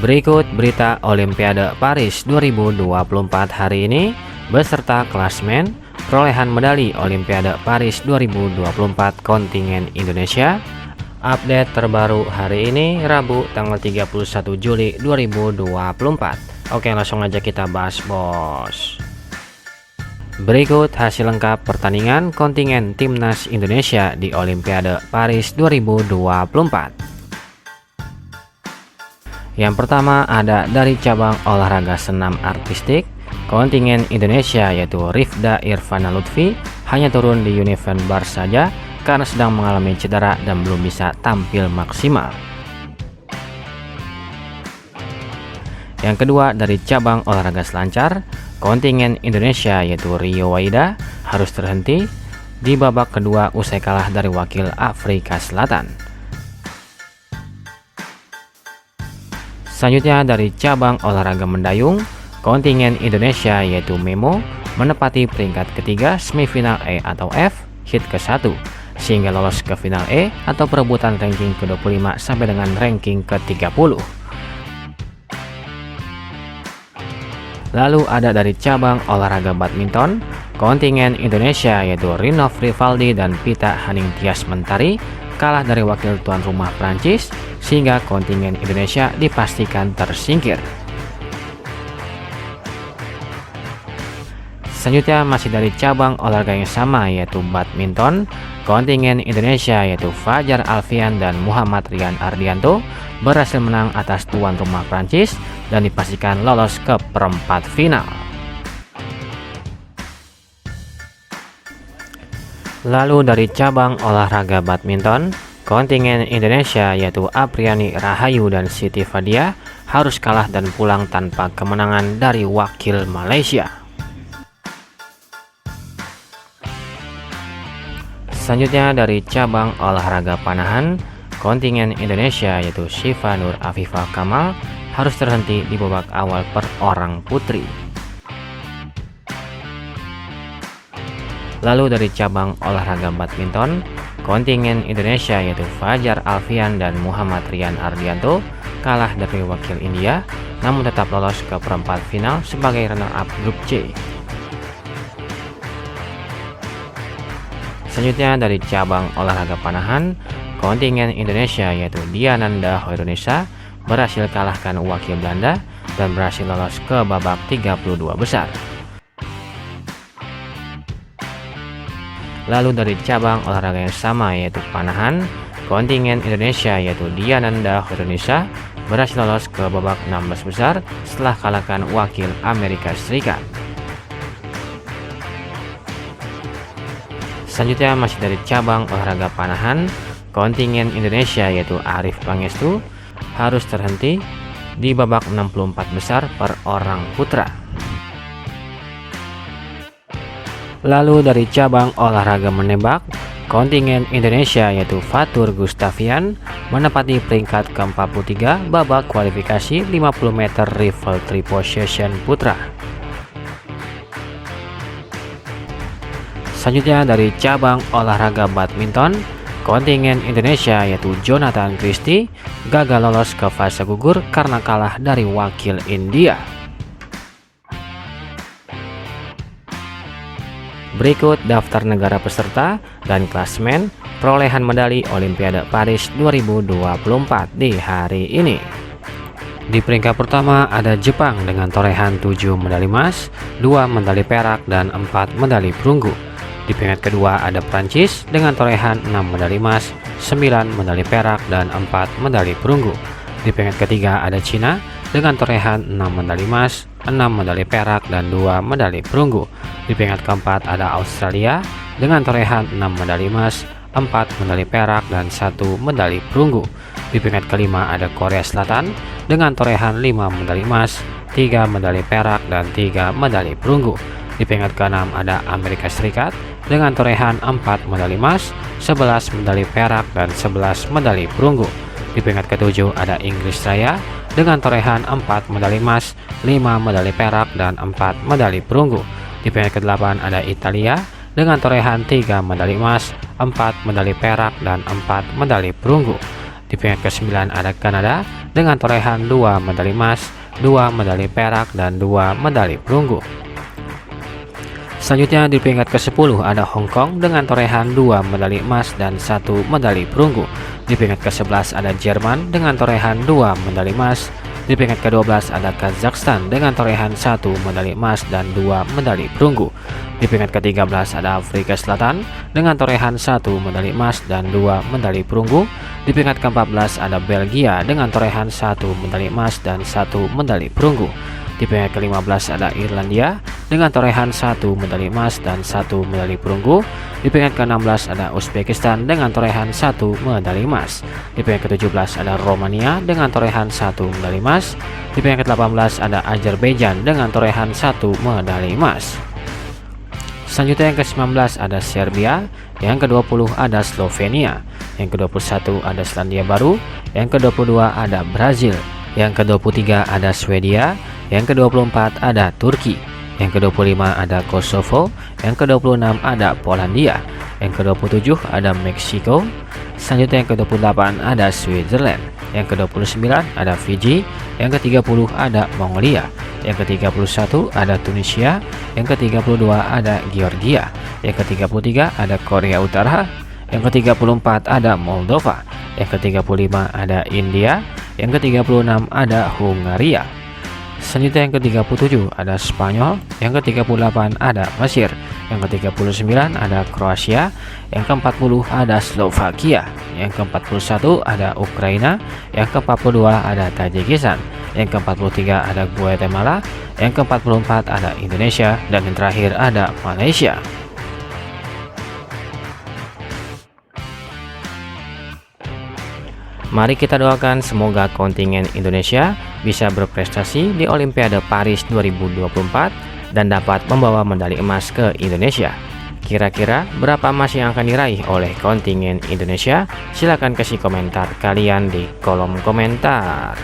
Berikut berita Olimpiade Paris 2024 hari ini beserta klasmen perolehan medali Olimpiade Paris 2024 kontingen Indonesia. Update terbaru hari ini Rabu tanggal 31 Juli 2024. Oke, langsung aja kita bahas, bos. Berikut hasil lengkap pertandingan kontingen timnas Indonesia di Olimpiade Paris 2024. Yang pertama ada dari cabang olahraga senam artistik, kontingen Indonesia yaitu Rifda Irvana Lutfi hanya turun di event bar saja karena sedang mengalami cedera dan belum bisa tampil maksimal. Yang kedua dari cabang olahraga selancar, kontingen Indonesia yaitu Rio Waida harus terhenti di babak kedua usai kalah dari wakil Afrika Selatan. Selanjutnya dari cabang olahraga mendayung, kontingen Indonesia yaitu Memo menepati peringkat ketiga semifinal E atau F hit ke-1 sehingga lolos ke final E atau perebutan ranking ke-25 sampai dengan ranking ke-30. Lalu ada dari cabang olahraga badminton, kontingen Indonesia yaitu Rinov Rivaldi dan Pita Haningtyas Mentari kalah dari wakil tuan rumah Prancis sehingga kontingen Indonesia dipastikan tersingkir. Selanjutnya masih dari cabang olahraga yang sama yaitu badminton, kontingen Indonesia yaitu Fajar Alfian dan Muhammad Rian Ardianto berhasil menang atas tuan rumah Prancis dan dipastikan lolos ke perempat final. Lalu dari cabang olahraga badminton, kontingen Indonesia yaitu Apriani Rahayu dan Siti Fadia harus kalah dan pulang tanpa kemenangan dari wakil Malaysia. Selanjutnya dari cabang olahraga panahan, kontingen Indonesia yaitu Syifa Nur Afifah Kamal harus terhenti di babak awal per orang putri. Lalu dari cabang olahraga badminton, kontingen Indonesia yaitu Fajar Alfian dan Muhammad Rian Ardianto kalah dari wakil India namun tetap lolos ke perempat final sebagai runner-up grup C. Selanjutnya dari cabang olahraga panahan, kontingen Indonesia yaitu Diananda Hoirunisa berhasil kalahkan wakil Belanda dan berhasil lolos ke babak 32 besar. Lalu dari cabang olahraga yang sama yaitu panahan, kontingen Indonesia yaitu Diananda Hoirunisa berhasil lolos ke babak 16 besar setelah kalahkan wakil Amerika Serikat. Selanjutnya masih dari cabang olahraga panahan, kontingen Indonesia yaitu Arif Pangestu harus terhenti di babak 64 besar per orang putra. Lalu dari cabang olahraga menembak, kontingen Indonesia yaitu Fatur Gustavian menepati peringkat ke-43 babak kualifikasi 50 meter rifle 3 position putra. Selanjutnya dari cabang olahraga badminton, kontingen Indonesia yaitu Jonathan Christie gagal lolos ke fase gugur karena kalah dari wakil India. Berikut daftar negara peserta dan klasmen perolehan medali Olimpiade Paris 2024 di hari ini. Di peringkat pertama ada Jepang dengan torehan 7 medali emas, 2 medali perak, dan 4 medali perunggu. Di peringkat kedua ada Prancis dengan torehan 6 medali emas, 9 medali perak, dan 4 medali perunggu. Di peringkat ketiga ada Cina dengan torehan 6 medali emas, 6 medali perak, dan 2 medali perunggu. Di peringkat keempat ada Australia dengan torehan 6 medali emas, 4 medali perak, dan 1 medali perunggu. Di peringkat kelima ada Korea Selatan dengan torehan 5 medali emas, 3 medali perak, dan 3 medali perunggu. Di peringkat keenam ada Amerika Serikat dengan torehan 4 medali emas, 11 medali perak, dan 11 medali perunggu. Di peringkat ketujuh ada Inggris Raya dengan torehan 4 medali emas, 5 medali perak, dan 4 medali perunggu. Di peringkat ke-8 ada Italia dengan torehan 3 medali emas, 4 medali perak, dan 4 medali perunggu. Di peringkat ke-9 ada Kanada dengan torehan 2 medali emas, 2 medali perak, dan 2 medali perunggu. Selanjutnya di peringkat ke-10 ada Hong Kong dengan torehan 2 medali emas dan 1 medali perunggu. Di peringkat ke-11 ada Jerman dengan torehan 2 medali emas. Di peringkat ke-12 ada Kazakhstan dengan torehan 1 medali emas dan 2 medali perunggu. Di peringkat ke-13 ada Afrika Selatan dengan torehan 1 medali emas dan 2 medali perunggu. Di peringkat ke-14 ada Belgia dengan torehan 1 medali emas dan 1 medali perunggu. Di peringkat ke-15 ada Irlandia dengan torehan 1 medali emas dan 1 medali perunggu. Di peringkat ke-16 ada Uzbekistan dengan torehan 1 medali emas. Di peringkat ke-17 ada Romania dengan torehan 1 medali emas. Di peringkat ke-18 ada Azerbaijan dengan torehan 1 medali emas. Selanjutnya yang ke-19 ada Serbia, yang ke-20 ada Slovenia, yang ke-21 ada Selandia Baru, yang ke-22 ada Brazil, yang ke-23 ada Swedia, yang ke-24 ada Turki, yang ke-25 ada Kosovo, yang ke-26 ada Polandia, yang ke-27 ada Meksiko. Selanjutnya yang ke-28 ada Switzerland, yang ke-29 ada Fiji, yang ke-30 ada Mongolia, yang ke-31 ada Tunisia, yang ke-32 ada Georgia, yang ke-33 ada Korea Utara, yang ke-34 ada Moldova, yang ke-35 ada India, yang ke-36 ada Hungaria. Selanjutnya yang ke-37 ada Spanyol, yang ke-38 ada Mesir, yang ke-39 ada Kroasia, yang ke-40 ada Slovakia, yang ke-41 ada Ukraina, yang ke-42 ada Tajikistan, yang ke-43 ada Guatemala, yang ke-44 ada Indonesia, dan yang terakhir ada Malaysia. Mari kita doakan semoga kontingen Indonesia bisa berprestasi di Olimpiade Paris 2024 dan dapat membawa medali emas ke Indonesia. Kira-kira berapa emas yang akan diraih oleh kontingen Indonesia? Silahkan kasih komentar kalian di kolom komentar.